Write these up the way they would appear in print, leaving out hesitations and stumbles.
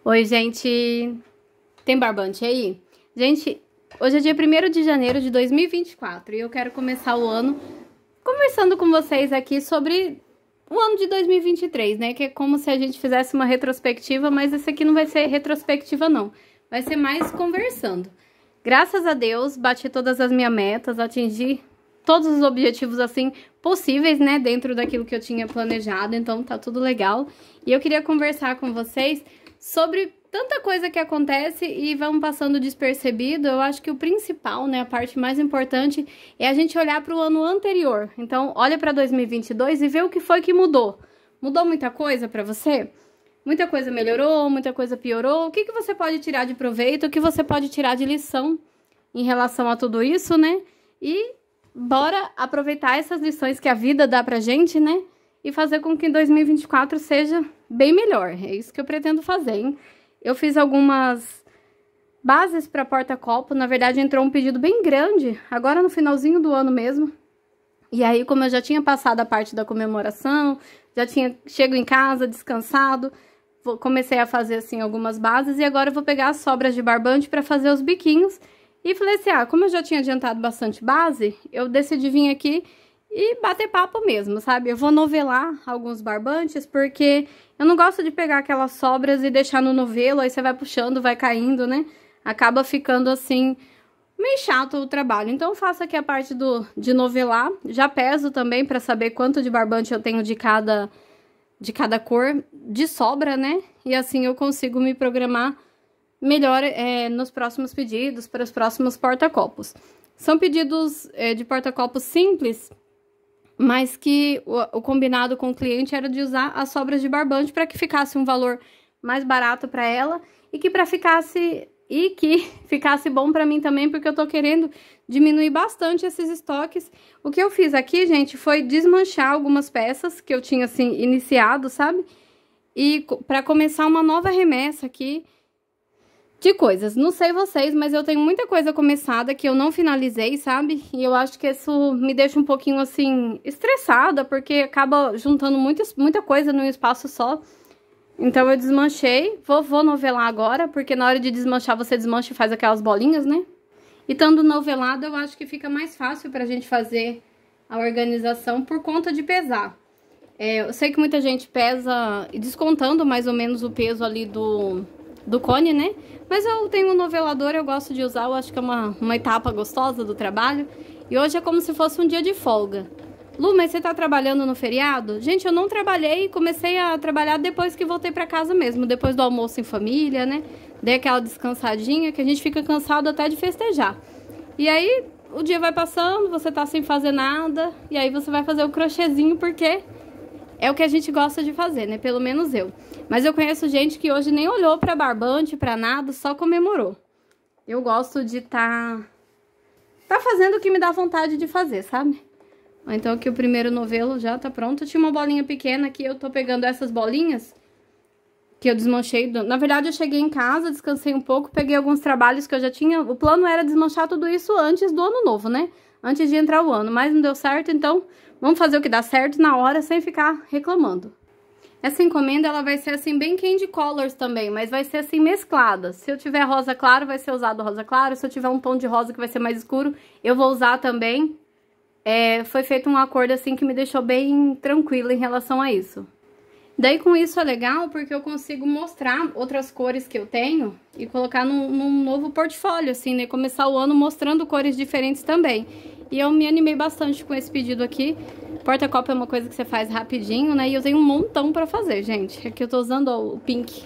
Oi, gente. Tem barbante aí? Gente, hoje é dia 1º de janeiro de 2024 e eu quero começar o ano conversando com vocês aqui sobre o ano de 2023, né? Que é como se a gente fizesse uma retrospectiva, mas esse aqui não vai ser retrospectiva, não. Vai ser mais conversando. Graças a Deus, bati todas as minhas metas, atingi todos os objetivos, assim, possíveis, né? Dentro daquilo que eu tinha planejado, então tá tudo legal. E eu queria conversar com vocês sobre tanta coisa que acontece e vão passando despercebido. Eu acho que o principal, né, a parte mais importante é a gente olhar para o ano anterior. Então, olha para 2022 e vê o que foi que mudou. Mudou muita coisa para você? Muita coisa melhorou, muita coisa piorou. O que que você pode tirar de proveito? O que você pode tirar de lição em relação a tudo isso, né? E bora aproveitar essas lições que a vida dá pra gente, né? E fazer com que 2024 seja bem melhor. É isso que eu pretendo fazer, hein? Eu fiz algumas bases para porta-copo. Na verdade, entrou um pedido bem grande, agora no finalzinho do ano mesmo. E aí, como eu já tinha passado a parte da comemoração, já tinha chego em casa, descansado, comecei a fazer, assim, algumas bases. E agora eu vou pegar as sobras de barbante para fazer os biquinhos. E falei assim, como eu já tinha adiantado bastante base, eu decidi vir aqui e bater papo mesmo, sabe? Eu vou novelar alguns barbantes, porque eu não gosto de pegar aquelas sobras e deixar no novelo, aí você vai puxando, vai caindo, né? Acaba ficando, assim, meio chato o trabalho. Então, eu faço aqui a parte de novelar. Já peso também para saber quanto de barbante eu tenho de cada cor de sobra, né? E assim eu consigo me programar melhor nos próximos pedidos, para os próximos porta-copos. São pedidos de porta-copos simples, mas que o combinado com o cliente era de usar as sobras de barbante para que ficasse um valor mais barato para ela e que ficasse bom para mim também, porque eu tô querendo diminuir bastante esses estoques. O que eu fiz aqui, gente, foi desmanchar algumas peças que eu tinha, assim, iniciado, sabe? E para começar uma nova remessa aqui de coisas. Não sei vocês, mas eu tenho muita coisa começada que eu não finalizei, sabe? E eu acho que isso me deixa um pouquinho, assim, estressada, porque acaba juntando muita coisa num espaço só. Então eu desmanchei, vou novelar agora, porque na hora de desmanchar você desmancha e faz aquelas bolinhas, né? E estando novelado eu acho que fica mais fácil pra gente fazer a organização por conta de pesar. Eu sei que muita gente pesa descontando mais ou menos o peso ali do cone, né? Mas eu tenho um novelador, eu gosto de usar, eu acho que é uma etapa gostosa do trabalho. E hoje é como se fosse um dia de folga. Lu, mas você tá trabalhando no feriado? Gente, eu não trabalhei, comecei a trabalhar depois que voltei pra casa mesmo, depois do almoço em família, né? Dei aquela descansadinha, que a gente fica cansado até de festejar. E aí, o dia vai passando, você tá sem fazer nada, e aí você vai fazer o crochêzinho, porque é o que a gente gosta de fazer, né? Pelo menos eu. Mas eu conheço gente que hoje nem olhou pra barbante, pra nada, só comemorou. Eu gosto de tá fazendo o que me dá vontade de fazer, sabe? Então aqui o primeiro novelo já tá pronto. Tinha uma bolinha pequena aqui, eu tô pegando essas bolinhas que eu desmanchei. Na verdade, eu cheguei em casa, descansei um pouco, peguei alguns trabalhos que eu já tinha. O plano era desmanchar tudo isso antes do ano novo, né? Antes de entrar o ano, mas não deu certo, então vamos fazer o que dá certo na hora, sem ficar reclamando. Essa encomenda, ela vai ser assim, bem candy colors também, mas vai ser assim, mesclada. Se eu tiver rosa claro, vai ser usado rosa claro. Se eu tiver um tom de rosa que vai ser mais escuro, eu vou usar também. Foi feito um acordo assim que me deixou bem tranquila em relação a isso. Daí com isso é legal porque eu consigo mostrar outras cores que eu tenho e colocar num novo portfólio, assim, né? Começar o ano mostrando cores diferentes também. E eu me animei bastante com esse pedido aqui. Porta-copo é uma coisa que você faz rapidinho, né? E eu tenho um montão pra fazer, gente. Aqui eu tô usando o pink.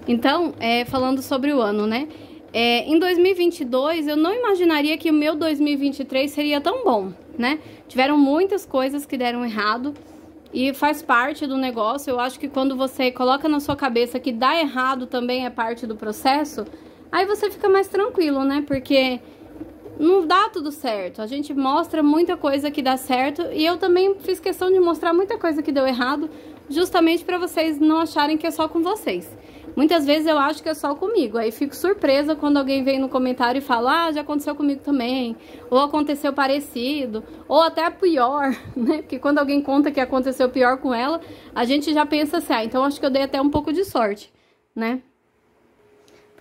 Então, falando sobre o ano, né? Em 2022, eu não imaginaria que o meu 2023 seria tão bom, né? Tiveram muitas coisas que deram errado e faz parte do negócio. Eu acho que quando você coloca na sua cabeça que dar errado também é parte do processo, aí você fica mais tranquilo, né? Porque não dá tudo certo. A gente mostra muita coisa que dá certo e eu também fiz questão de mostrar muita coisa que deu errado, justamente para vocês não acharem que é só com vocês. Muitas vezes eu acho que é só comigo, aí fico surpresa quando alguém vem no comentário e fala, já aconteceu comigo também, ou aconteceu parecido, ou até pior, né? Porque quando alguém conta que aconteceu pior com ela, a gente já pensa assim, então acho que eu dei até um pouco de sorte, né?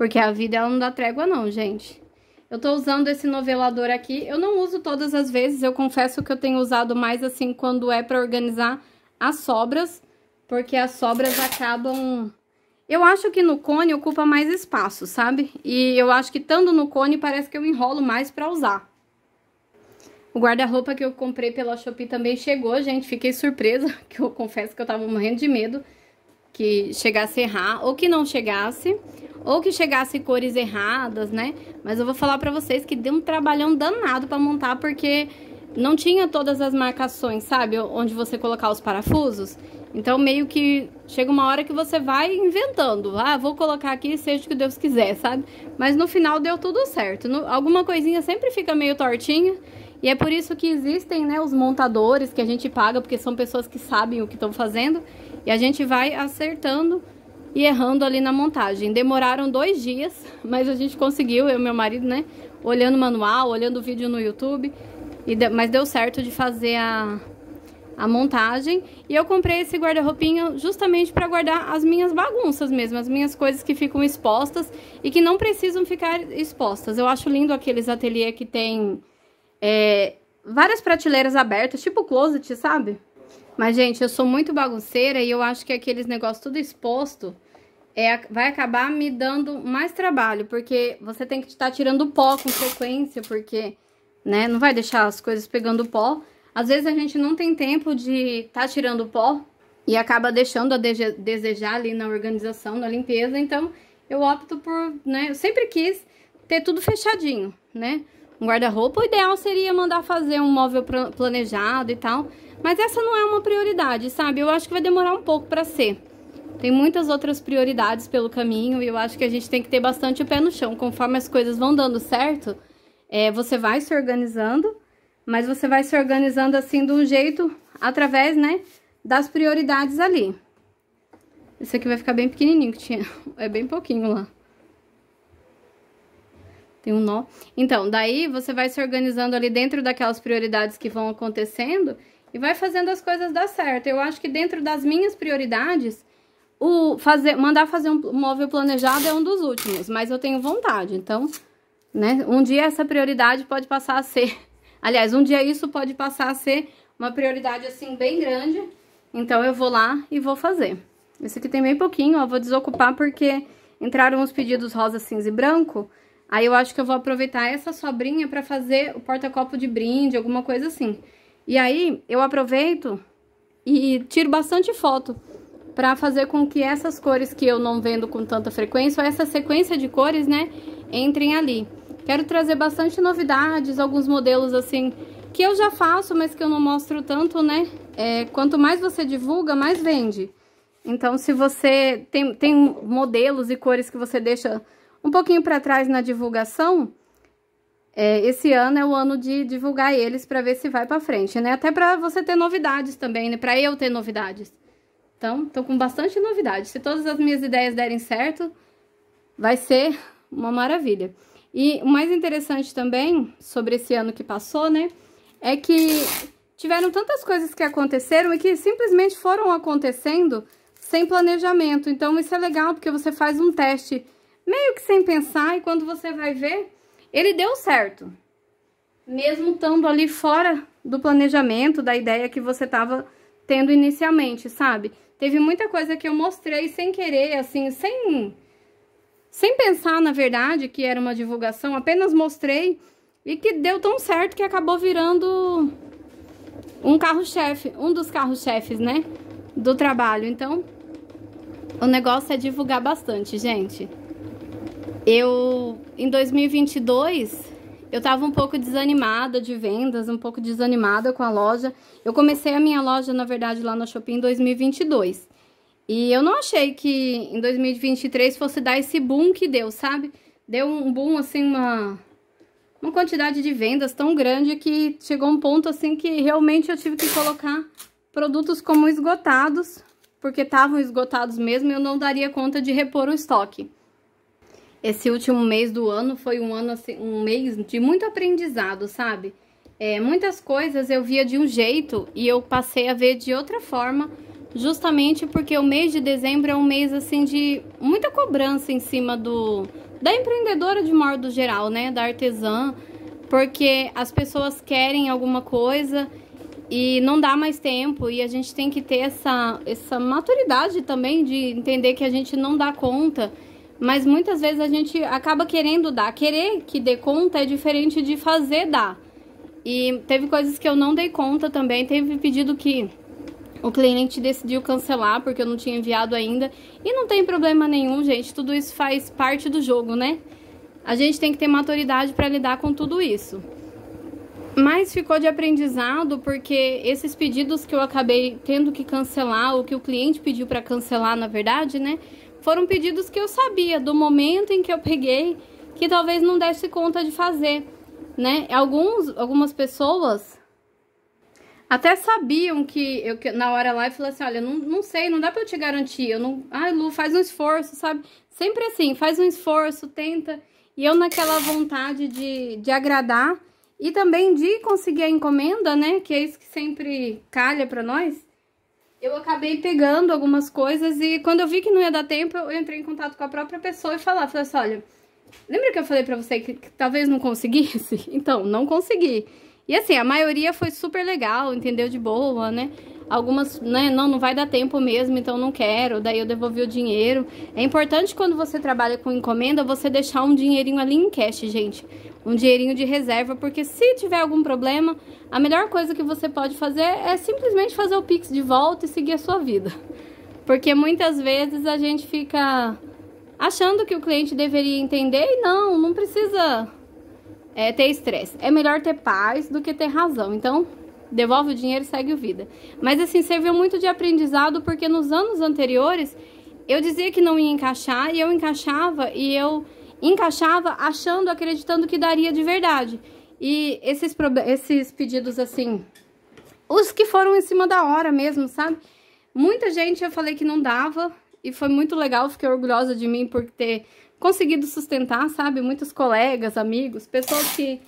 porque a vida ela não dá trégua não, gente. Eu tô usando esse novelador aqui, eu não uso todas as vezes, eu confesso que eu tenho usado mais assim quando é pra organizar as sobras, porque as sobras acabam... Eu acho que no cone ocupa mais espaço, sabe? E eu acho que estando no cone parece que eu enrolo mais pra usar. O guarda-roupa que eu comprei pela Shopee também chegou, gente. Fiquei surpresa, que eu confesso que eu tava morrendo de medo que chegasse a errar, ou que não chegasse, ou que chegasse cores erradas, né? Mas eu vou falar pra vocês que deu um trabalhão danado pra montar, porque não tinha todas as marcações, sabe? Onde você colocar os parafusos. Então, meio que chega uma hora que você vai inventando. Ah, vou colocar aqui, seja o que Deus quiser, sabe? Mas no final deu tudo certo. Alguma coisinha sempre fica meio tortinha. E é por isso que existem, né, os montadores que a gente paga, porque são pessoas que sabem o que estão fazendo. E a gente vai acertando e errando ali na montagem. Demoraram 2 dias, mas a gente conseguiu, eu e meu marido, né? Olhando o manual, olhando o vídeo no YouTube. Mas deu certo de fazer a montagem. E eu comprei esse guarda-roupinha justamente para guardar as minhas bagunças mesmo, as minhas coisas que ficam expostas e que não precisam ficar expostas. Eu acho lindo aqueles ateliê que tem várias prateleiras abertas, tipo closet, sabe? Mas, gente, eu sou muito bagunceira e eu acho que aqueles negócios tudo exposto vai acabar me dando mais trabalho, porque você tem que estar tirando pó com frequência, porque, né, não vai deixar as coisas pegando pó. Às vezes a gente não tem tempo de estar tirando pó e acaba deixando a desejar ali na organização, na limpeza. Então, eu opto por, né, eu sempre quis ter tudo fechadinho, né? Um guarda-roupa, o ideal seria mandar fazer um móvel planejado e tal. Mas essa não é uma prioridade, sabe? Eu acho que vai demorar um pouco pra ser. Tem muitas outras prioridades pelo caminho e eu acho que a gente tem que ter bastante o pé no chão. Conforme as coisas vão dando certo, você vai se organizando, mas você vai se organizando assim de um jeito, através, né, das prioridades ali. Esse aqui vai ficar bem pequenininho, que tinha, é bem pouquinho lá. Tem um nó. Então, daí você vai se organizando ali dentro daquelas prioridades que vão acontecendo e vai fazendo as coisas dar certo. Eu acho que dentro das minhas prioridades, mandar fazer um móvel planejado é um dos últimos, mas eu tenho vontade. Então, né, um dia essa prioridade pode passar a ser... Aliás, um dia isso pode passar a ser uma prioridade, assim, bem grande. Então, eu vou lá e vou fazer. Esse aqui tem bem pouquinho, ó, vou desocupar porque entraram os pedidos rosa, cinza e branco. Aí eu acho que eu vou aproveitar essa sobrinha pra fazer o porta-copo de brinde, alguma coisa assim. E aí, eu aproveito e tiro bastante foto pra fazer com que essas cores que eu não vendo com tanta frequência, ou essa sequência de cores, né, entrem ali. Quero trazer bastante novidades, alguns modelos assim, que eu já faço, mas que eu não mostro tanto, né? Quanto mais você divulga, mais vende. Então, se você tem modelos e cores que você deixa um pouquinho pra trás na divulgação... esse ano é o ano de divulgar eles pra ver se vai pra frente, né? Até pra você ter novidades também, né? Pra eu ter novidades. Então, tô com bastante novidade. Se todas as minhas ideias derem certo, vai ser uma maravilha. E o mais interessante também, sobre esse ano que passou, né? É que tiveram tantas coisas que aconteceram e que simplesmente foram acontecendo sem planejamento. Então, isso é legal, porque você faz um teste meio que sem pensar e quando você vai ver... Ele deu certo, mesmo estando ali fora do planejamento, da ideia que você estava tendo inicialmente, sabe? Teve muita coisa que eu mostrei sem querer, assim, sem pensar, na verdade, que era uma divulgação, apenas mostrei e que deu tão certo que acabou virando um carro-chefe, um dos carros-chefes, né, do trabalho. Então, o negócio é divulgar bastante, gente. Em 2022, eu tava um pouco desanimada de vendas, um pouco desanimada com a loja. Eu comecei a minha loja, na verdade, lá na Shopee em 2022. E eu não achei que em 2023 fosse dar esse boom que deu, sabe? Deu um boom, assim, uma quantidade de vendas tão grande que chegou um ponto, assim, que realmente eu tive que colocar produtos como esgotados, porque estavam esgotados mesmo e eu não daria conta de repor o estoque. Esse último mês do ano foi um ano, assim, um mês de muito aprendizado, sabe? Muitas coisas eu via de um jeito e eu passei a ver de outra forma, justamente porque o mês de dezembro é um mês, assim, de muita cobrança em cima do da empreendedora de modo geral, né? Da artesã, porque as pessoas querem alguma coisa e não dá mais tempo, e a gente tem que ter essa maturidade também de entender que a gente não dá conta, mas muitas vezes a gente acaba querendo dar. Querer que dê conta é diferente de fazer dar. E teve coisas que eu não dei conta também, teve pedido que o cliente decidiu cancelar porque eu não tinha enviado ainda. E não tem problema nenhum, gente. Tudo isso faz parte do jogo, né? A gente tem que ter maturidade para lidar com tudo isso. Mas ficou de aprendizado porque esses pedidos que eu acabei tendo que cancelar, ou que o cliente pediu para cancelar, na verdade, né? Foram pedidos que eu sabia do momento em que eu peguei que talvez não desse conta de fazer, né? Algumas pessoas até sabiam que na hora lá eu falei assim, olha, não sei, não dá pra eu te garantir. Ai, Lu, faz um esforço, sabe? Sempre assim, faz um esforço, tenta. E eu naquela vontade de agradar e também de conseguir a encomenda, né? Que é isso que sempre calha pra nós. Eu acabei pegando algumas coisas e quando eu vi que não ia dar tempo, eu entrei em contato com a própria pessoa e falei assim, olha, lembra que eu falei pra você que talvez não conseguisse? Então, não consegui. E assim, a maioria foi super legal, entendeu? De boa, né? Algumas, né? Não vai dar tempo mesmo, então não quero. Daí eu devolvi o dinheiro. É importante quando você trabalha com encomenda, você deixar um dinheirinho ali em cash, gente. Um dinheirinho de reserva, porque se tiver algum problema, a melhor coisa que você pode fazer é simplesmente fazer o Pix de volta e seguir a sua vida. Porque muitas vezes a gente fica achando que o cliente deveria entender e não precisa... ter estresse. É melhor ter paz do que ter razão. Então, devolve o dinheiro e segue a vida. Mas assim, serviu muito de aprendizado, porque nos anos anteriores, eu dizia que não ia encaixar, e eu encaixava achando, acreditando que daria de verdade. E esses pedidos assim, os que foram em cima da hora mesmo, sabe? Muita gente eu falei que não dava, e foi muito legal, fiquei orgulhosa de mim por ter conseguido sustentar, sabe? Muitos colegas, amigos, pessoas que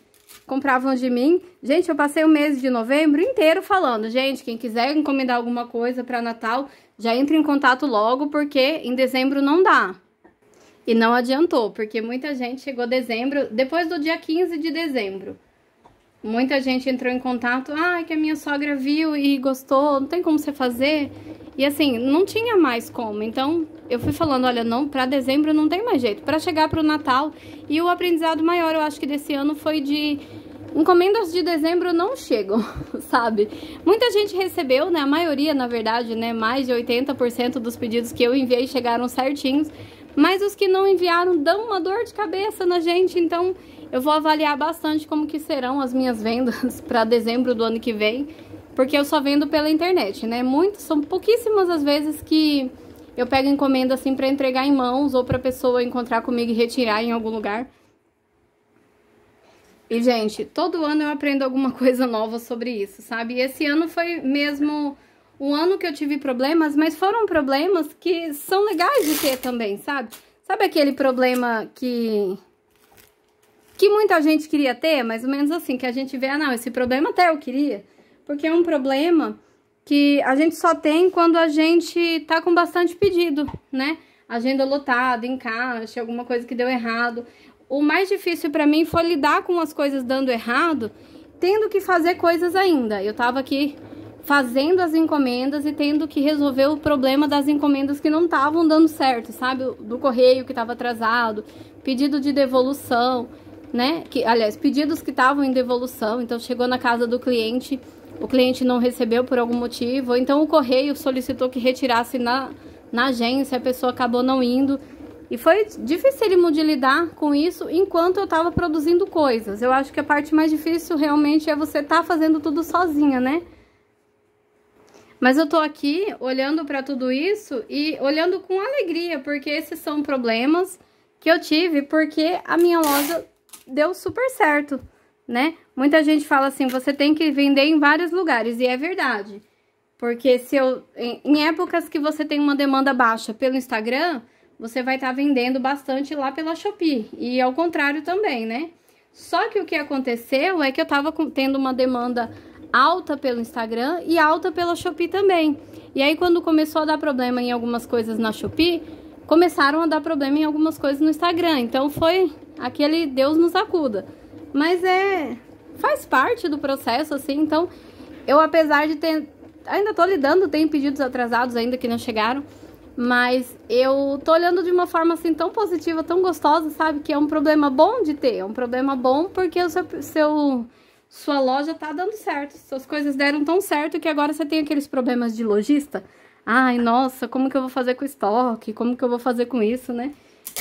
compravam de mim. Gente, eu passei o mês de novembro inteiro falando, gente, quem quiser encomendar alguma coisa para Natal, já entre em contato logo, porque em dezembro não dá. E não adiantou, porque muita gente chegou dezembro, depois do dia 15 de dezembro. Muita gente entrou em contato, que a minha sogra viu e gostou, não tem como você fazer. E assim, não tinha mais como. Então, eu fui falando, olha, não, pra dezembro não tem mais jeito. Pra chegar pro Natal, e o aprendizado maior, eu acho que desse ano foi de... encomendas de dezembro não chegam, sabe? Muita gente recebeu, né? A maioria, na verdade, né? Mais de 80% dos pedidos que eu enviei chegaram certinhos. Mas os que não enviaram dão uma dor de cabeça na gente, então... eu vou avaliar bastante como que serão as minhas vendas para dezembro do ano que vem, porque eu só vendo pela internet, né? São pouquíssimas as vezes que eu pego encomenda assim para entregar em mãos ou para pessoa encontrar comigo e retirar em algum lugar. E, gente, todo ano eu aprendo alguma coisa nova sobre isso, sabe? E esse ano foi mesmo um ano que eu tive problemas, mas foram problemas que são legais de ter também, sabe? Sabe aquele problema que muita gente queria ter, mais ou menos assim, que a gente vê, não, esse problema até eu queria, porque é um problema que a gente só tem quando a gente tá com bastante pedido, né? Agenda lotada, encaixe, alguma coisa que deu errado. O mais difícil pra mim foi lidar com as coisas dando errado, tendo que fazer coisas ainda. Eu tava aqui fazendo as encomendas e tendo que resolver o problema das encomendas que não estavam dando certo, sabe? Do correio que estava atrasado, pedido de devolução, né? Aliás, pedidos que estavam em devolução, então chegou na casa do cliente, o cliente não recebeu por algum motivo, ou então o correio solicitou que retirasse na agência, a pessoa acabou não indo. E foi dificílimo de lidar com isso enquanto eu estava produzindo coisas. Eu acho que a parte mais difícil realmente é você estar fazendo tudo sozinha, né? Mas eu tô aqui olhando para tudo isso e olhando com alegria, porque esses são problemas que eu tive, porque a minha loja deu super certo, né? Muita gente fala assim, você tem que vender em vários lugares, e é verdade. Porque em épocas que você tem uma demanda baixa pelo Instagram, você vai estar vendendo bastante lá pela Shopee, e ao contrário também, né? Só que o que aconteceu é que eu tava tendo uma demanda alta pelo Instagram e alta pela Shopee também. E aí, quando começou a dar problema em algumas coisas na Shopee, começaram a dar problema em algumas coisas no Instagram. Então foi aquele Deus nos acuda. Mas faz parte do processo, assim. Então eu, apesar de ter, ainda tô lidando, tenho pedidos atrasados ainda que não chegaram, mas eu tô olhando de uma forma assim tão positiva, tão gostosa, sabe? Que é um problema bom de ter, é um problema bom porque sua loja tá dando certo, suas coisas deram tão certo que agora você tem aqueles problemas de lojista. Ai, nossa, como que eu vou fazer com o estoque? Como que eu vou fazer com isso, né?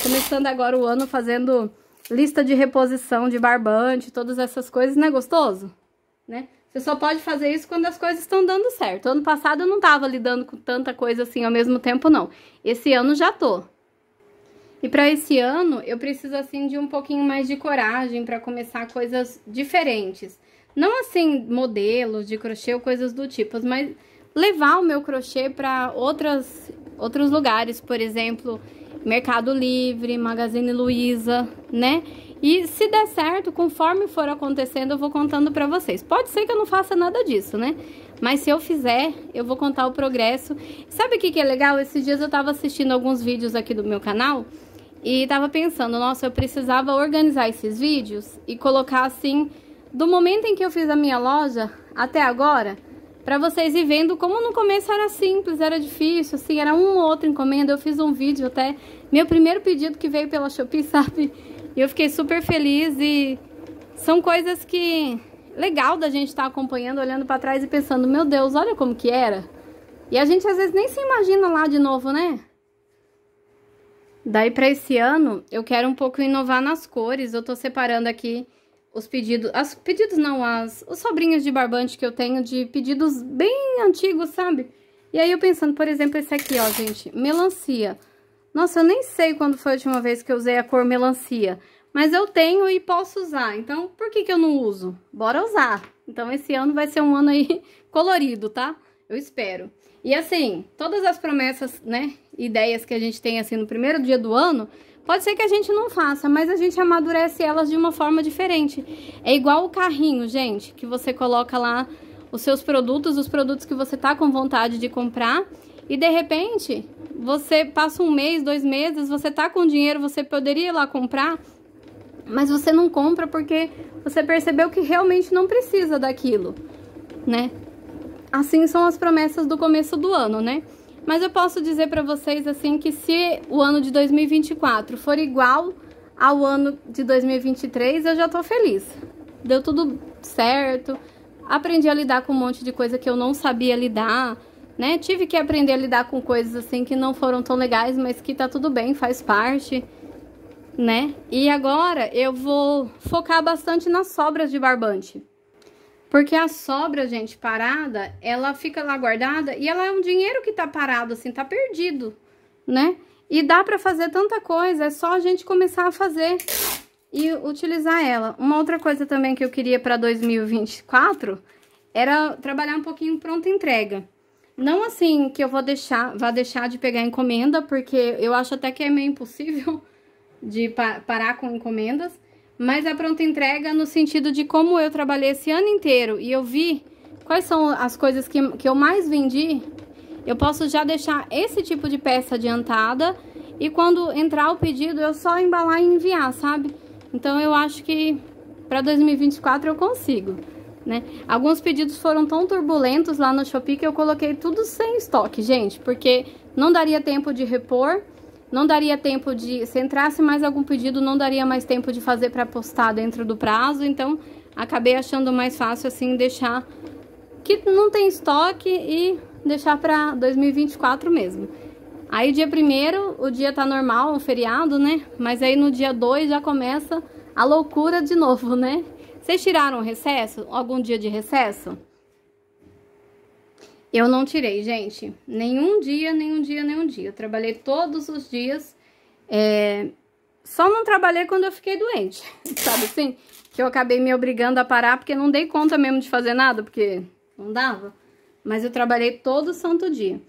Começando agora o ano fazendo lista de reposição de barbante, todas essas coisas, não é gostoso? Né? Você só pode fazer isso quando as coisas estão dando certo. Ano passado eu não tava lidando com tanta coisa assim ao mesmo tempo, não. Esse ano já tô. E para esse ano eu preciso assim de um pouquinho mais de coragem para começar coisas diferentes. Não assim modelos de crochê ou coisas do tipo, mas levar o meu crochê para outros lugares, por exemplo, Mercado Livre, Magazine Luiza, né? E se der certo, conforme for acontecendo, eu vou contando pra vocês. Pode ser que eu não faça nada disso, né? Mas se eu fizer, eu vou contar o progresso. Sabe o que é legal? Esses dias eu tava assistindo alguns vídeos aqui do meu canal e tava pensando, nossa, eu precisava organizar esses vídeos e colocar assim, do momento em que eu fiz a minha loja até agora, pra vocês ir vendo como no começo era simples, era difícil, assim, era uma ou outra encomenda. Eu fiz um vídeo até, meu primeiro pedido que veio pela Shopee, sabe? E eu fiquei super feliz e são coisas que... legal da gente estar acompanhando, olhando pra trás e pensando, meu Deus, olha como que era. E a gente às vezes nem se imagina lá de novo, né? Daí pra esse ano, eu quero um pouco inovar nas cores. Eu tô separando aqui os pedidos... os sobrinhos de barbante que eu tenho de pedidos bem antigos, sabe? E aí eu pensando, por exemplo, esse aqui, ó, gente, melancia. Nossa, eu nem sei quando foi a última vez que eu usei a cor melancia, mas eu tenho e posso usar, então por que eu não uso? Bora usar! Então esse ano vai ser um ano aí colorido, tá? Eu espero. E assim, todas as promessas, né, ideias que a gente tem assim no primeiro dia do ano, pode ser que a gente não faça, mas a gente amadurece elas de uma forma diferente. É igual o carrinho, gente, que você coloca lá os seus produtos, os produtos que você tá com vontade de comprar, e de repente... você passa um mês, 2 meses, você tá com dinheiro, você poderia ir lá comprar, mas você não compra porque você percebeu que realmente não precisa daquilo, né? Assim são as promessas do começo do ano, né? Mas eu posso dizer pra vocês, assim, que se o ano de 2024 for igual ao ano de 2023, eu já tô feliz. Deu tudo certo, aprendi a lidar com um monte de coisa que eu não sabia lidar, né? Tive que aprender a lidar com coisas assim que não foram tão legais, mas que tá tudo bem, faz parte, né? E agora eu vou focar bastante nas sobras de barbante. Porque a sobra, gente, parada, ela fica lá guardada e ela é um dinheiro que tá parado, assim, tá perdido, né? E dá pra fazer tanta coisa, é só a gente começar a fazer e utilizar ela. Uma outra coisa também que eu queria pra 2024 era trabalhar um pouquinho pronta entrega. Não assim que eu vá deixar de pegar encomenda, porque eu acho até que é meio impossível de parar com encomendas, mas a pronta entrega no sentido de como eu trabalhei esse ano inteiro e eu vi quais são as coisas que eu mais vendi, eu posso já deixar esse tipo de peça adiantada e quando entrar o pedido eu só embalar e enviar, sabe? Então eu acho que para 2024 eu consigo. Né? Alguns pedidos foram tão turbulentos lá no Shopee que eu coloquei tudo sem estoque, gente, porque não daria tempo de repor, não daria tempo de... se entrasse mais algum pedido, não daria mais tempo de fazer para postar dentro do prazo, então acabei achando mais fácil assim deixar que não tem estoque e deixar para 2024 mesmo. Aí dia 1º, o dia tá normal, um feriado, né? Mas aí no dia 2 já começa a loucura de novo, né? Vocês tiraram recesso? Algum dia de recesso? Eu não tirei, gente. Nenhum dia. Eu trabalhei todos os dias. Só não trabalhei quando eu fiquei doente. Sabe assim? Que eu acabei me obrigando a parar porque não dei conta mesmo de fazer nada, porque não dava. Mas eu trabalhei todo santo dia.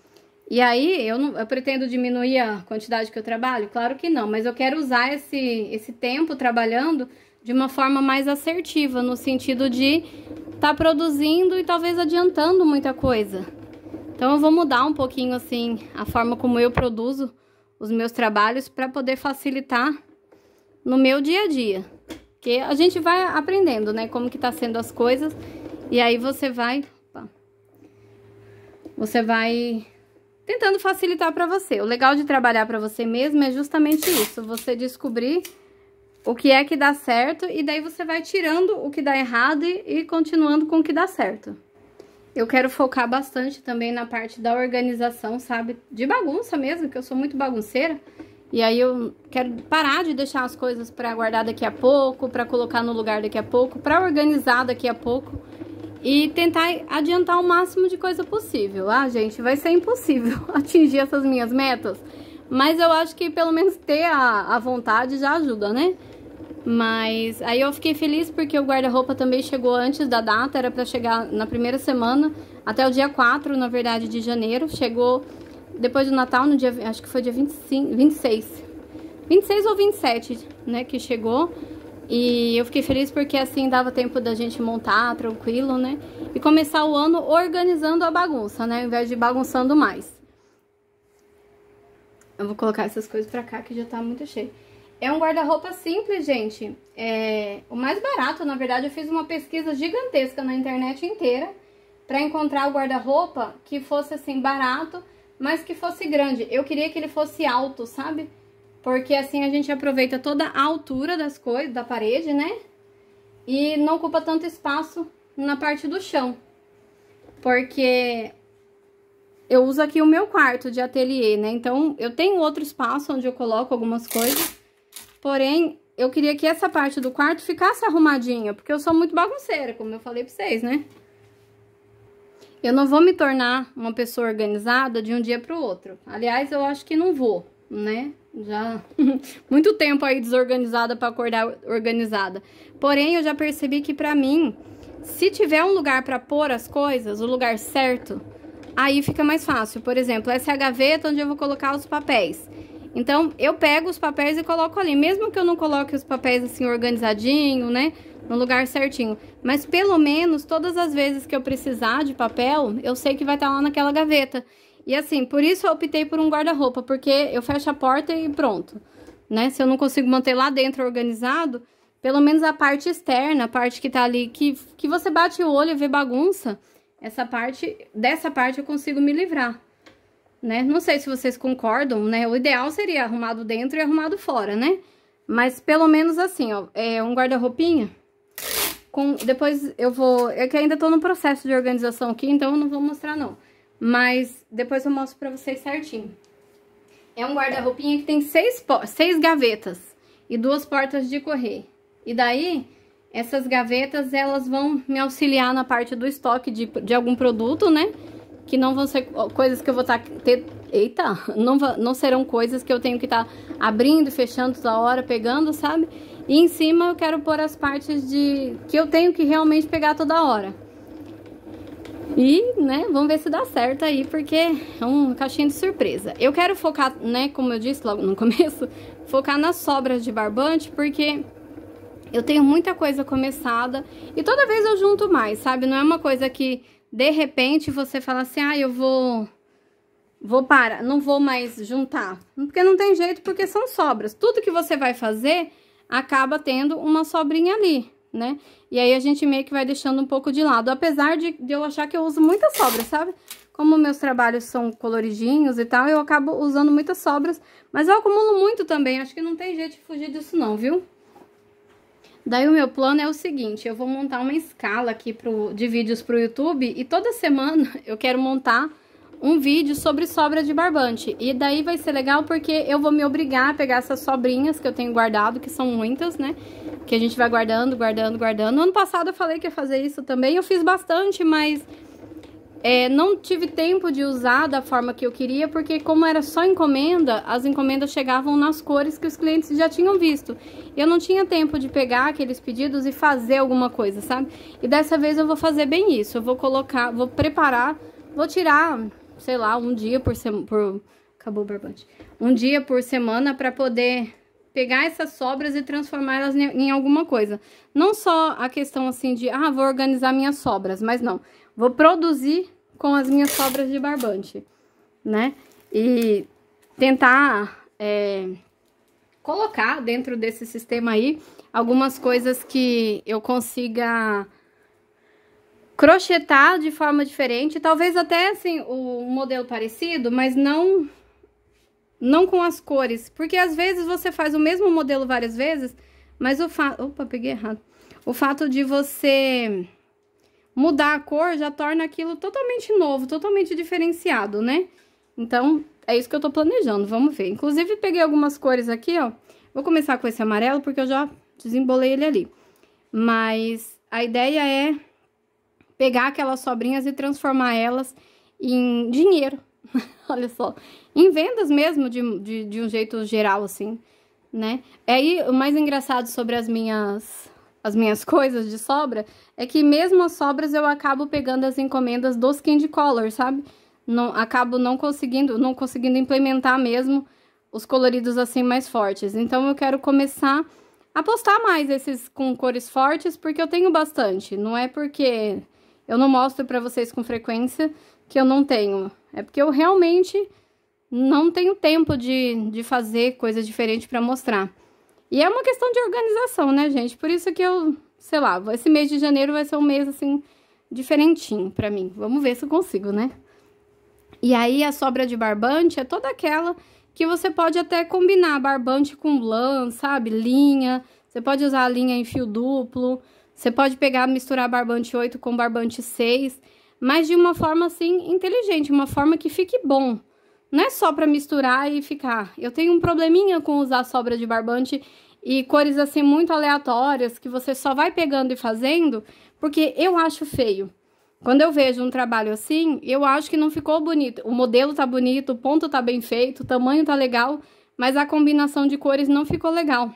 E aí, eu pretendo diminuir a quantidade que eu trabalho? Claro que não, mas eu quero usar esse tempo trabalhando de uma forma mais assertiva, no sentido de estar produzindo e talvez adiantando muita coisa. Então eu vou mudar um pouquinho assim a forma como eu produzo os meus trabalhos para poder facilitar no meu dia a dia. Porque a gente vai aprendendo, né, como que tá sendo as coisas, e aí você vai tentando facilitar para você. O legal de trabalhar para você mesmo é justamente isso, você descobrir o que é que dá certo, e daí você vai tirando o que dá errado e continuando com o que dá certo. Eu quero focar bastante também na parte da organização, sabe? De bagunça mesmo, que eu sou muito bagunceira. E aí eu quero parar de deixar as coisas para guardar daqui a pouco, para colocar no lugar daqui a pouco, para organizar daqui a pouco. E tentar adiantar o máximo de coisa possível. Ah, gente, vai ser impossível atingir essas minhas metas. Mas eu acho que pelo menos ter a vontade já ajuda, né? Mas aí eu fiquei feliz porque o guarda-roupa também chegou antes da data. Era pra chegar na primeira semana, até o dia 4, na verdade, de janeiro. Chegou depois do Natal, no dia, acho que foi dia 26 ou 27, né, que chegou. E eu fiquei feliz porque assim dava tempo da gente montar tranquilo, né? E começar o ano organizando a bagunça, né? Ao invés de bagunçando mais. Eu vou colocar essas coisas pra cá que já tá muito cheio. É um guarda-roupa simples, gente. É o mais barato, na verdade. Eu fiz uma pesquisa gigantesca na internet inteira pra encontrar o guarda-roupa que fosse assim barato, mas que fosse grande. Eu queria que ele fosse alto, sabe? Porque assim a gente aproveita toda a altura das coisas, da parede, né? E não ocupa tanto espaço na parte do chão. Porque eu uso aqui o meu quarto de ateliê, né? Então eu tenho outro espaço onde eu coloco algumas coisas. Porém, eu queria que essa parte do quarto ficasse arrumadinha, porque eu sou muito bagunceira, como eu falei pra vocês, né? Eu não vou me tornar uma pessoa organizada de um dia pro outro. Aliás, eu acho que não vou, né? Já muito tempo aí desorganizada pra acordar organizada. Porém, eu já percebi que pra mim, se tiver um lugar pra pôr as coisas, o lugar certo, aí fica mais fácil. Por exemplo, essa é a gaveta onde eu vou colocar os papéis. Então, eu pego os papéis e coloco ali. Mesmo que eu não coloque os papéis assim organizadinho, né? No lugar certinho. Mas pelo menos, todas as vezes que eu precisar de papel, eu sei que vai estar lá naquela gaveta. E assim, por isso eu optei por um guarda-roupa, porque eu fecho a porta e pronto, né? Se eu não consigo manter lá dentro organizado, pelo menos a parte externa, a parte que tá ali, que você bate o olho e vê bagunça, dessa parte eu consigo me livrar, né? Não sei se vocês concordam, né? O ideal seria arrumado dentro e arrumado fora, né? Mas pelo menos assim, ó, é um guarda-roupinha. Depois eu vou... É que ainda tô no processo de organização aqui, então eu não vou mostrar não. Mas depois eu mostro pra vocês certinho. É um guarda-roupinha que tem 6 gavetas e 2 portas de correr. E daí, essas gavetas, elas vão me auxiliar na parte do estoque de algum produto, né? Que não vão ser coisas que eu vou estar... Eita! Não serão coisas que eu tenho que estar abrindo e fechando toda hora, pegando, sabe? E em cima eu quero pôr as partes que eu tenho que realmente pegar toda hora. E, né, vamos ver se dá certo aí, porque é uma caixinha de surpresa. Eu quero focar, né, como eu disse logo no começo, focar nas sobras de barbante, porque eu tenho muita coisa começada e toda vez eu junto mais, sabe? Não é uma coisa que, de repente, você fala assim, ah, eu vou parar, não vou mais juntar. Porque não tem jeito, porque são sobras. Tudo que você vai fazer, acaba tendo uma sobrinha ali, né? E aí a gente meio que vai deixando um pouco de lado. Apesar de eu achar que eu uso muitas sobras, sabe? Como meus trabalhos são coloridinhos e tal, eu acabo usando muitas sobras. Mas eu acumulo muito também, acho que não tem jeito de fugir disso não, viu? Daí o meu plano é o seguinte, eu vou montar uma escala aqui de vídeos pro YouTube. E toda semana eu quero montar um vídeo sobre sobra de barbante. E daí vai ser legal porque eu vou me obrigar a pegar essas sobrinhas que eu tenho guardado, que são muitas, né? Que a gente vai guardando, guardando, guardando. No ano passado eu falei que ia fazer isso também. Eu fiz bastante, mas não tive tempo de usar da forma que eu queria, porque como era só encomenda, as encomendas chegavam nas cores que os clientes já tinham visto. Eu não tinha tempo de pegar aqueles pedidos e fazer alguma coisa, sabe? E dessa vez eu vou fazer bem isso. Eu vou colocar, vou preparar, vou tirar, sei lá, um dia por semana... Acabou o barbante. Um dia por semana para poder pegar essas sobras e transformá-las em alguma coisa. Não só a questão assim de, vou organizar minhas sobras, mas não. Vou produzir com as minhas sobras de barbante, né? E tentar colocar dentro desse sistema aí algumas coisas que eu consiga crochetar de forma diferente, talvez até assim, o modelo parecido, mas não com as cores, porque às vezes você faz o mesmo modelo várias vezes, mas opa, peguei errado. O fato de você mudar a cor já torna aquilo totalmente novo, totalmente diferenciado, né? Então, é isso que eu tô planejando, vamos ver. Inclusive, peguei algumas cores aqui, ó. Vou começar com esse amarelo, porque eu já desembolei ele ali. Mas a ideia é pegar aquelas sobrinhas e transformar elas em dinheiro. Olha só. Em vendas mesmo, de um jeito geral, assim, né? Aí, o mais engraçado sobre as minhas coisas de sobra é que mesmo as sobras eu acabo pegando as encomendas dos Candy Color, sabe? Acabo não conseguindo implementar mesmo os coloridos assim mais fortes. Então eu quero começar a postar mais esses com cores fortes, porque eu tenho bastante. Não é porque eu não mostro pra vocês com frequência que eu não tenho. É porque eu realmente não tenho tempo de fazer coisa diferente pra mostrar. E é uma questão de organização, né, gente? Por isso que eu, sei lá, esse mês de janeiro vai ser um mês, assim, diferentinho pra mim. Vamos ver se eu consigo, né? E aí, a sobra de barbante é toda aquela que você pode até combinar barbante com lã, sabe? Linha. Você pode usar a linha em fio duplo. Você pode pegar, misturar barbante 8 com barbante 6. Mas de uma forma, assim, inteligente. Uma forma que fique bom. Não é só pra misturar e ficar. Eu tenho um probleminha com usar sobra de barbante e cores, assim, muito aleatórias, que você só vai pegando e fazendo, porque eu acho feio. Quando eu vejo um trabalho assim, eu acho que não ficou bonito. O modelo tá bonito, o ponto tá bem feito, o tamanho tá legal, mas a combinação de cores não ficou legal.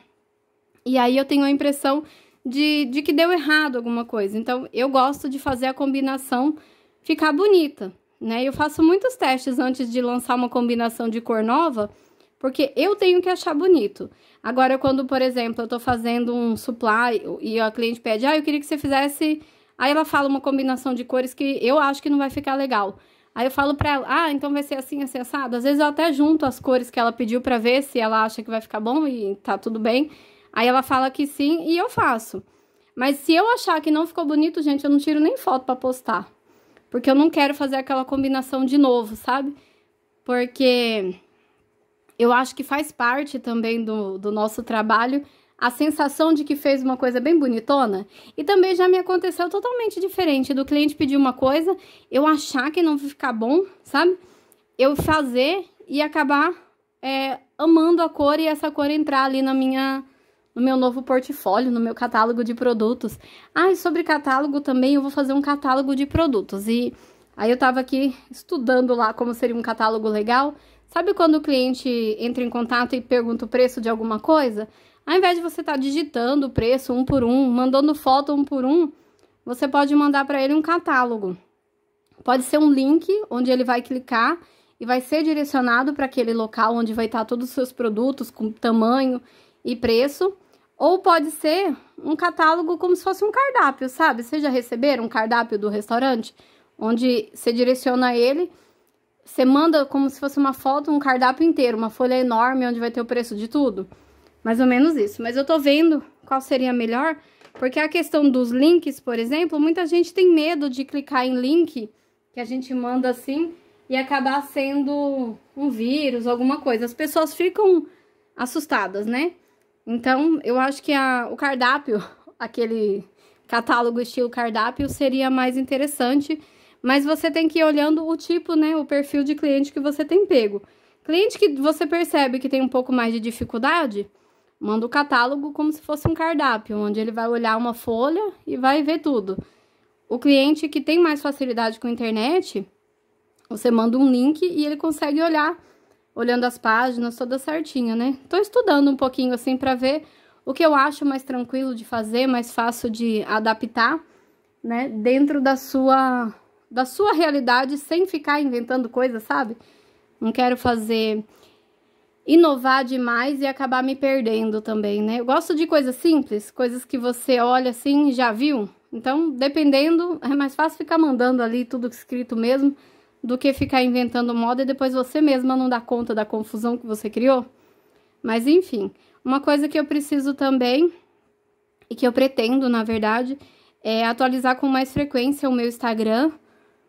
E aí eu tenho a impressão de que deu errado alguma coisa. Então, eu gosto de fazer a combinação ficar bonita, né? Eu faço muitos testes antes de lançar uma combinação de cor nova, porque eu tenho que achar bonito. Agora, quando, por exemplo, eu tô fazendo um supply e a cliente pede, eu queria que você fizesse... Aí ela fala uma combinação de cores que eu acho que não vai ficar legal. Aí eu falo pra ela, então vai ser assim, assim, assado. Às vezes eu até junto as cores que ela pediu pra ver se ela acha que vai ficar bom e tá tudo bem. Aí ela fala que sim e eu faço. Mas se eu achar que não ficou bonito, gente, eu não tiro nem foto pra postar. Porque eu não quero fazer aquela combinação de novo, sabe? Porque eu acho que faz parte também do nosso trabalho a sensação de que fez uma coisa bem bonitona. E também já me aconteceu totalmente diferente do cliente pedir uma coisa, eu achar que não vai ficar bom, sabe? Eu fazer e acabar amando a cor e essa cor entrar ali no meu novo portfólio, no meu catálogo de produtos. E sobre catálogo também, eu vou fazer um catálogo de produtos. E aí eu tava aqui estudando lá como seria um catálogo legal. Sabe quando o cliente entra em contato e pergunta o preço de alguma coisa? Ao invés de você estar digitando o preço um por um, mandando foto um por um, você pode mandar para ele um catálogo. Pode ser um link onde ele vai clicar e vai ser direcionado para aquele local onde vai estar todos os seus produtos com tamanho e preço. Ou pode ser um catálogo como se fosse um cardápio, sabe? Vocês já receberam um cardápio do restaurante? Onde você direciona ele, você manda como se fosse uma foto, um cardápio inteiro, uma folha enorme onde vai ter o preço de tudo. Mais ou menos isso. Mas eu tô vendo qual seria melhor, porque a questão dos links, por exemplo, muita gente tem medo de clicar em link que a gente manda assim e acabar sendo um vírus, alguma coisa. As pessoas ficam assustadas, né? Então, eu acho que o cardápio, aquele catálogo estilo cardápio, seria mais interessante, mas você tem que ir olhando o tipo, né, o perfil de cliente que você tem pego. Cliente que você percebe que tem um pouco mais de dificuldade, manda o catálogo como se fosse um cardápio, onde ele vai olhar uma folha e vai ver tudo. O cliente que tem mais facilidade com a internet, você manda um link e ele consegue olhar, olhando as páginas toda certinha, né? Tô estudando um pouquinho assim pra ver o que eu acho mais tranquilo de fazer, mais fácil de adaptar, né? Dentro da sua realidade, sem ficar inventando coisas, sabe? Não quero inovar demais e acabar me perdendo também, né? Eu gosto de coisas simples, coisas que você olha assim e já viu. Então, dependendo, é mais fácil ficar mandando ali tudo escrito mesmo, do que ficar inventando moda e depois você mesma não dá conta da confusão que você criou. Mas, enfim, uma coisa que eu preciso também, e que eu pretendo, na verdade, é atualizar com mais frequência o meu Instagram,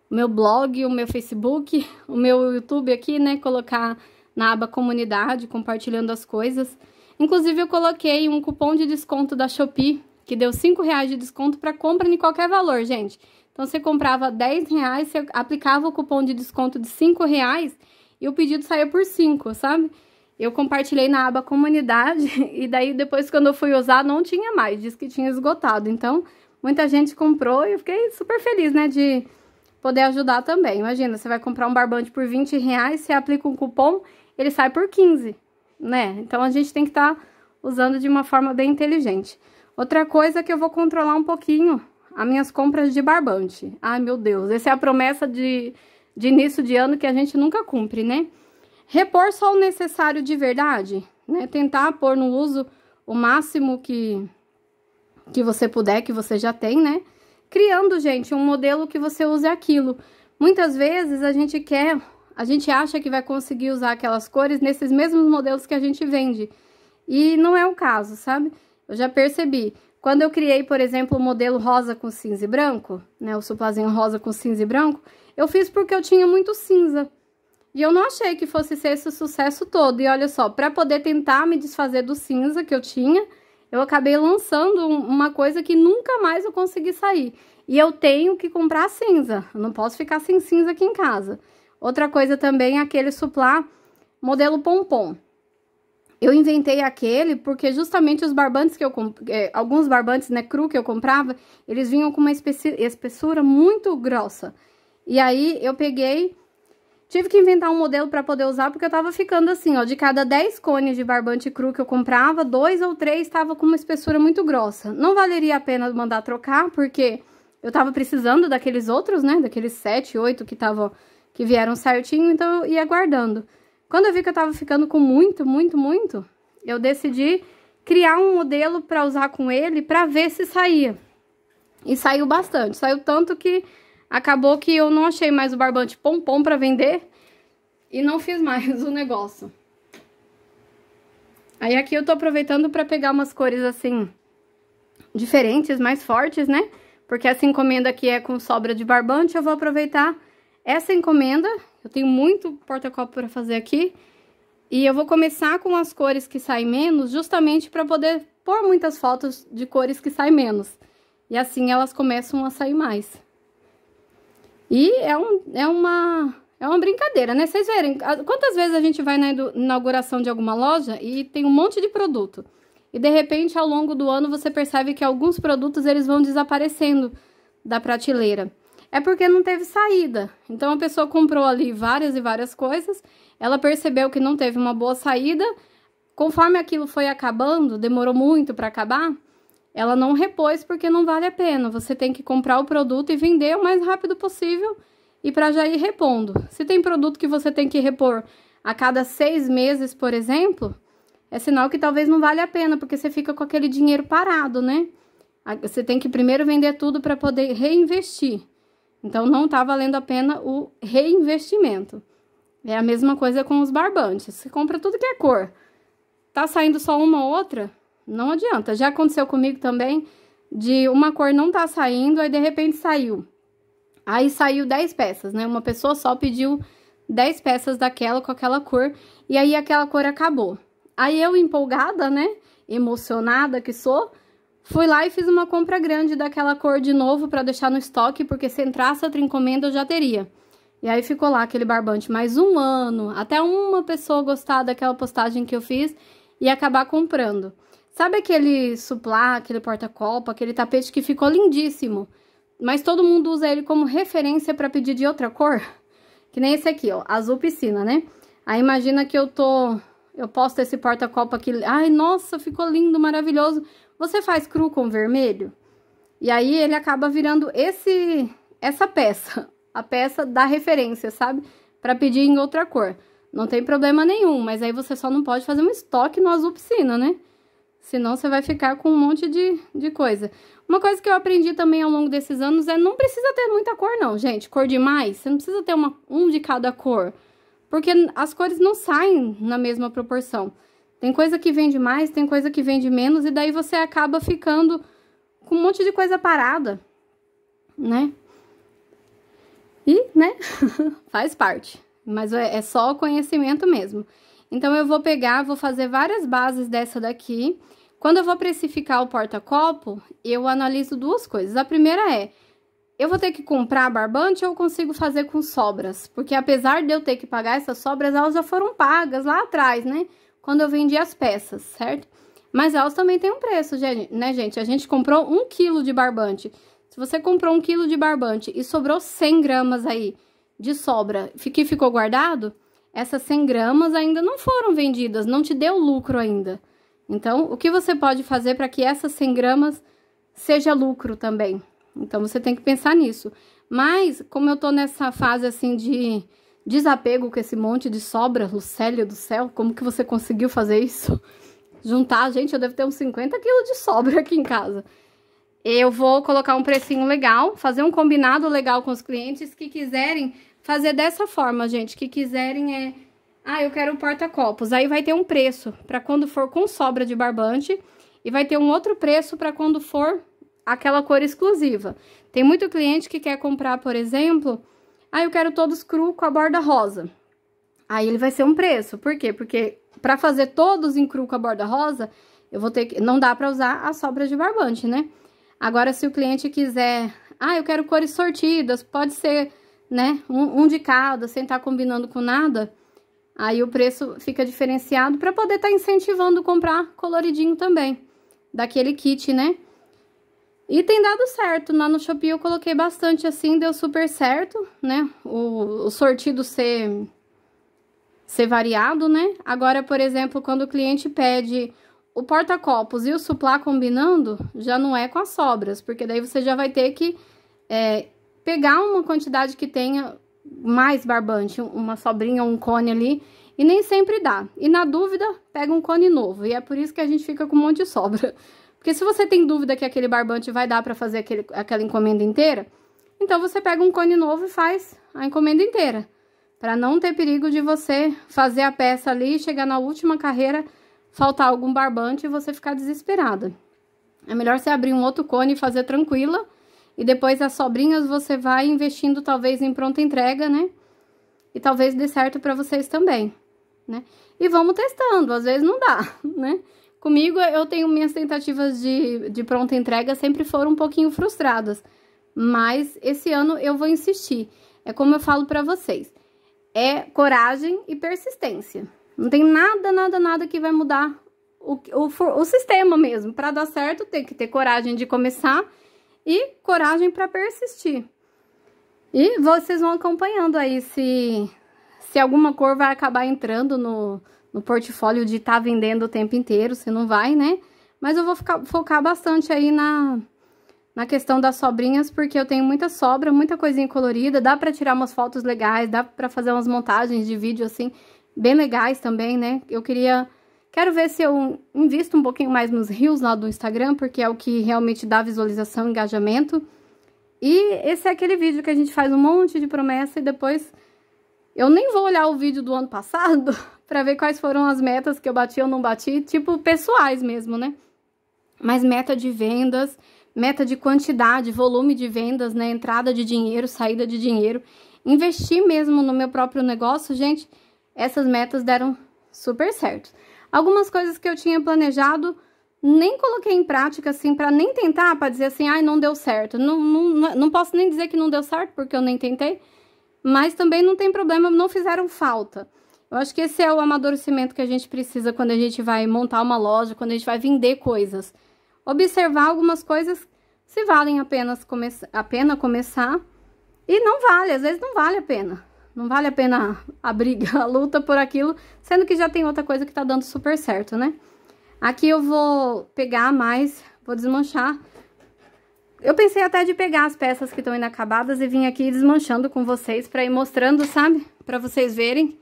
o meu blog, o meu Facebook, o meu YouTube aqui, né? Colocar na aba comunidade, compartilhando as coisas. Inclusive, eu coloquei um cupom de desconto da Shopee, que deu R$5 de desconto para compra em qualquer valor, gente. Então, você comprava R$10, você aplicava o cupom de desconto de R$5 e o pedido saía por 5, sabe? Eu compartilhei na aba comunidade e daí depois quando eu fui usar não tinha mais, disse que tinha esgotado. Então, muita gente comprou e eu fiquei super feliz, né, de poder ajudar também. Imagina, você vai comprar um barbante por R$20, você aplica um cupom, ele sai por 15, né? Então, a gente tem que estar usando de uma forma bem inteligente. Outra coisa é que eu vou controlar um pouquinho as minhas compras de barbante. Ai, meu Deus, essa é a promessa de início de ano que a gente nunca cumpre, né? Repor só o necessário de verdade, né? Tentar pôr no uso o máximo que você puder, que você já tem, né? Criando, gente, um modelo que você use aquilo. Muitas vezes a gente acha que vai conseguir usar aquelas cores nesses mesmos modelos que a gente vende. E não é o caso, sabe? Eu já percebi. Quando eu criei, por exemplo, o modelo rosa com cinza e branco, né? O suplazinho rosa com cinza e branco, eu fiz porque eu tinha muito cinza. E eu não achei que fosse ser esse sucesso todo. E olha só, para poder tentar me desfazer do cinza que eu tinha, eu acabei lançando uma coisa que nunca mais eu consegui sair. E eu tenho que comprar cinza. Eu não posso ficar sem cinza aqui em casa. Outra coisa também é aquele suplá modelo pompom. Eu inventei aquele porque justamente os barbantes que eu comprei, alguns barbantes, né, cru que eu comprava, eles vinham com uma espessura muito grossa. E aí eu peguei, tive que inventar um modelo para poder usar, porque eu tava ficando assim, ó, de cada 10 cones de barbante cru que eu comprava, 2 ou 3 estavam com uma espessura muito grossa. Não valeria a pena mandar trocar, porque eu tava precisando daqueles outros, né, daqueles 7, 8 que vieram certinho, então eu ia guardando. Quando eu vi que eu tava ficando com muito, eu decidi criar um modelo para usar com ele, para ver se saía. E saiu bastante, saiu tanto que acabou que eu não achei mais o barbante pompom para vender e não fiz mais o negócio. Aí aqui eu tô aproveitando para pegar umas cores assim, diferentes, mais fortes, né? Porque essa encomenda aqui é com sobra de barbante, eu vou aproveitar essa encomenda. Eu tenho muito porta-copo para fazer aqui. E eu vou começar com as cores que saem menos, justamente para poder pôr muitas fotos de cores que saem menos. E assim elas começam a sair mais. E é uma brincadeira, né? Vocês verem, quantas vezes a gente vai na inauguração de alguma loja e tem um monte de produto. E de repente, ao longo do ano, você percebe que alguns produtos eles vão desaparecendo da prateleira. É porque não teve saída. Então, a pessoa comprou ali várias e várias coisas, ela percebeu que não teve uma boa saída, conforme aquilo foi acabando, demorou muito para acabar, ela não repôs porque não vale a pena. Você tem que comprar o produto e vender o mais rápido possível e para já ir repondo. Se tem produto que você tem que repor a cada 6 meses, por exemplo, é sinal que talvez não vale a pena, porque você fica com aquele dinheiro parado, né? Você tem que primeiro vender tudo para poder reinvestir. Então, não tá valendo a pena o reinvestimento. É a mesma coisa com os barbantes. Você compra tudo que é cor. Tá saindo só uma ou outra? Não adianta. Já aconteceu comigo também, de uma cor não tá saindo, aí de repente saiu. Aí saiu 10 peças, né? Uma pessoa só pediu 10 peças daquela com aquela cor, e aí aquela cor acabou. Aí eu, empolgada, né? Emocionada que sou, fui lá e fiz uma compra grande daquela cor de novo para deixar no estoque, porque se entrasse outra encomenda eu já teria. E aí ficou lá aquele barbante mais um ano, até uma pessoa gostar daquela postagem que eu fiz e acabar comprando. Sabe aquele suplá, aquele porta-copo, aquele tapete que ficou lindíssimo, mas todo mundo usa ele como referência para pedir de outra cor? Que nem esse aqui, ó, azul piscina, né? Aí imagina que eu posto esse porta-copo aqui, ai, nossa, ficou lindo, maravilhoso. Você faz cru com vermelho, e aí ele acaba virando essa peça, a peça da referência, sabe? Para pedir em outra cor. Não tem problema nenhum, mas aí você só não pode fazer um estoque no azul piscina, né? Senão você vai ficar com um monte de coisa. Uma coisa que eu aprendi também ao longo desses anos é não precisa ter muita cor não, gente. Cor demais, você não precisa ter um de cada cor, porque as cores não saem na mesma proporção. Tem coisa que vende mais, tem coisa que vende menos, e daí você acaba ficando com um monte de coisa parada, né? E, né, faz parte. Mas é só conhecimento mesmo. Então, eu vou pegar, vou fazer várias bases dessa daqui. Quando eu vou precificar o porta-copo, eu analiso duas coisas. A primeira é, eu vou ter que comprar barbante ou eu consigo fazer com sobras? Porque apesar de eu ter que pagar essas sobras, elas já foram pagas lá atrás, né? Quando eu vendi as peças, certo? Mas elas também têm um preço, né, gente? A gente comprou 1 quilo de barbante. Se você comprou 1 quilo de barbante e sobrou 100 gramas aí de sobra, que ficou guardado, essas 100 gramas ainda não foram vendidas, não te deu lucro ainda. Então, o que você pode fazer para que essas 100 gramas seja lucro também? Então, você tem que pensar nisso. Mas, como eu tô nessa fase, assim, de desapego com esse monte de sobra, Lucélia do céu, como que você conseguiu fazer isso? Juntar, gente, eu devo ter uns 50 quilos de sobra aqui em casa. Eu vou colocar um precinho legal, fazer um combinado legal com os clientes que quiserem fazer dessa forma, gente. Que quiserem eu quero um porta-copos. Aí vai ter um preço para quando for com sobra de barbante e vai ter um outro preço para quando for aquela cor exclusiva. Tem muito cliente que quer comprar, por exemplo, eu quero todos cru com a borda rosa. Aí ele vai ser um preço. Por quê? Porque para fazer todos em cru com a borda rosa, eu vou ter que... Não dá para usar a sobra de barbante, né? Agora, se o cliente quiser... eu quero cores sortidas, pode ser, né? Um de cada, sem estar combinando com nada. Aí o preço fica diferenciado para poder estar incentivando comprar coloridinho também. Daquele kit, né? E tem dado certo. Lá no Shopee eu coloquei bastante assim, deu super certo, né? O sortido ser variado, né? Agora, por exemplo, quando o cliente pede o porta-copos e o suplá combinando, já não é com as sobras, porque daí você já vai ter que pegar uma quantidade que tenha mais barbante, uma sobrinha ou um cone ali, e nem sempre dá. E na dúvida, pega um cone novo, e é por isso que a gente fica com um monte de sobra. Porque se você tem dúvida que aquele barbante vai dar pra fazer aquela encomenda inteira, então você pega um cone novo e faz a encomenda inteira. Pra não ter perigo de você fazer a peça ali e chegar na última carreira, faltar algum barbante e você ficar desesperada. É melhor você abrir um outro cone e fazer tranquila. E depois as sobrinhas você vai investindo talvez em pronta entrega, né? E talvez dê certo pra vocês também, né? E vamos testando, às vezes não dá, né? Comigo eu tenho minhas tentativas de pronta entrega sempre foram um pouquinho frustradas. Mas esse ano eu vou insistir. É como eu falo pra vocês. É coragem e persistência. Não tem nada que vai mudar o sistema mesmo. Para dar certo, tem que ter coragem de começar e coragem para persistir. E vocês vão acompanhando aí se alguma cor vai acabar entrando no portfólio de estar vendendo o tempo inteiro, se não vai, né? Mas eu vou focar bastante aí na questão das sobrinhas, porque eu tenho muita sobra, muita coisinha colorida, dá pra tirar umas fotos legais, dá pra fazer umas montagens de vídeo, assim, bem legais também, né? Quero ver se eu invisto um pouquinho mais nos reels lá do Instagram, porque é o que realmente dá visualização e engajamento. E esse é aquele vídeo que a gente faz um monte de promessa e depois eu nem vou olhar o vídeo do ano passado pra ver quais foram as metas que eu bati ou não bati, tipo pessoais mesmo, né? Mas meta de vendas, meta de quantidade, volume de vendas, né? Entrada de dinheiro, saída de dinheiro. Investir mesmo no meu próprio negócio, gente, essas metas deram super certo. Algumas coisas que eu tinha planejado, nem coloquei em prática, assim, pra nem tentar, pra dizer assim, não deu certo. Não posso nem dizer que não deu certo, porque eu nem tentei, mas também não tem problema, não fizeram falta. Eu acho que esse é o amadurecimento que a gente precisa quando a gente vai montar uma loja, quando a gente vai vender coisas. Observar algumas coisas se valem a pena começar e não vale, às vezes não vale a pena. Não vale a pena a briga, a luta por aquilo, sendo que já tem outra coisa que tá dando super certo, né? Aqui eu vou pegar mais, vou desmanchar. Eu pensei até de pegar as peças que estão inacabadas e vir aqui desmanchando com vocês pra ir mostrando, sabe? Pra vocês verem.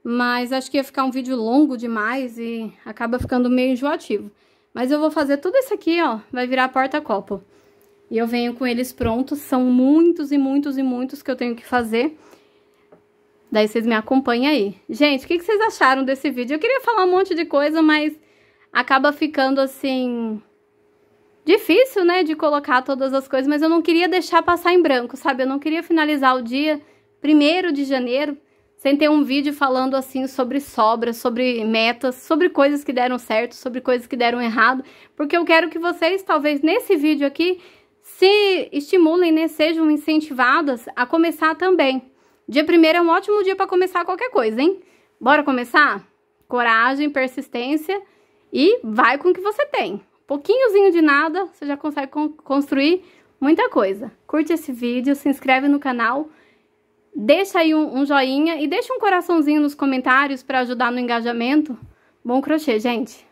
Mas acho que ia ficar um vídeo longo demais e acaba ficando meio enjoativo. Mas eu vou fazer tudo isso aqui, ó, vai virar porta-copo. E eu venho com eles prontos, são muitos e muitos e muitos que eu tenho que fazer. Daí vocês me acompanham aí. Gente, o que vocês acharam desse vídeo? Eu queria falar um monte de coisa, mas acaba ficando assim difícil, né, de colocar todas as coisas, mas eu não queria deixar passar em branco, sabe? Eu não queria finalizar o dia 1º de janeiro sem ter um vídeo falando assim sobre sobras, sobre metas, sobre coisas que deram certo, sobre coisas que deram errado, porque eu quero que vocês, talvez nesse vídeo aqui, se estimulem, né, sejam incentivadas a começar também. Dia 1º é um ótimo dia para começar qualquer coisa, hein? Bora começar? Coragem, persistência e vai com o que você tem. Pouquinhozinho de nada, você já consegue construir muita coisa. Curte esse vídeo, se inscreve no canal, deixa aí um joinha e deixa um coraçãozinho nos comentários para ajudar no engajamento. Bom crochê, gente!